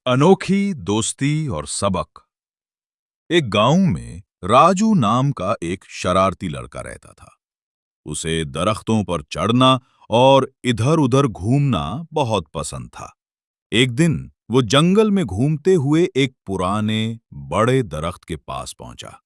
अनोखी दोस्ती और सबक। एक गांव में राजू नाम का एक शरारती लड़का रहता था। उसे दरख्तों पर चढ़ना और इधर-उधर घूमना बहुत पसंद था। एक दिन वो जंगल में घूमते हुए एक पुराने बड़े दरख्त के पास पहुंचा।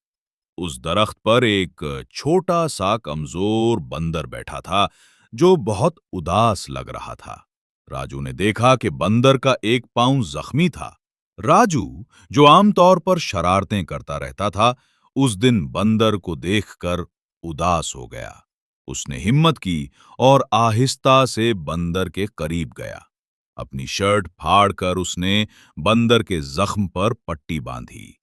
उस दरख्त पर एक छोटा सा कमजोर बंदर बैठा था जो बहुत उदास लग रहा था। राजू ने देखा कि बंदर का एक पांव जख्मी था। राजू, जो आमतौर पर शरारतें करता रहता था, उस दिन बंदर को देखकर उदास हो गया। उसने हिम्मत की और आहिस्ता से बंदर के करीब गया। अपनी शर्ट फाड़कर उसने बंदर के जख्म पर पट्टी बांधी।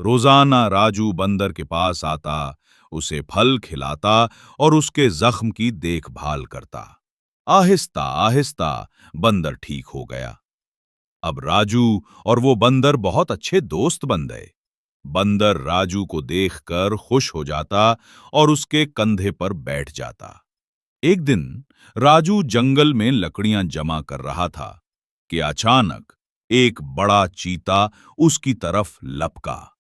रोजाना राजू बंदर के पास आता, उसे फल खिलाता और उसके जख्म की देखभाल करता। आहिस्ता आहिस्ता बंदर ठीक हो गया। अब राजू और वो बंदर बहुत अच्छे दोस्त बन गए। बंदर राजू को देखकर खुश हो जाता और उसके कंधे पर बैठ जाता। एक दिन राजू जंगल में लकड़ियां जमा कर रहा था कि अचानक एक बड़ा चीता उसकी तरफ लपका।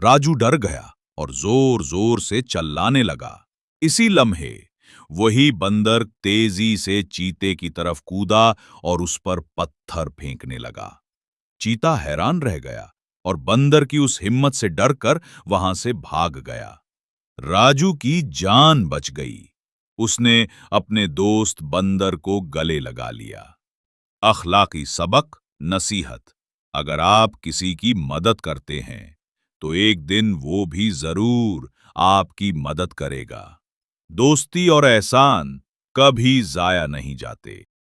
राजू डर गया और जोर जोर से चिल्लाने लगा। इसी लम्हे वही बंदर तेजी से चीते की तरफ कूदा और उस पर पत्थर फेंकने लगा। चीता हैरान रह गया और बंदर की उस हिम्मत से डरकर वहां से भाग गया। राजू की जान बच गई। उसने अपने दोस्त बंदर को गले लगा लिया। अखलाकी सबक, नसीहत। अगर आप किसी की मदद करते हैं तो एक दिन वो भी जरूर आपकी मदद करेगा। दोस्ती और एहसान कभी जाया नहीं जाते।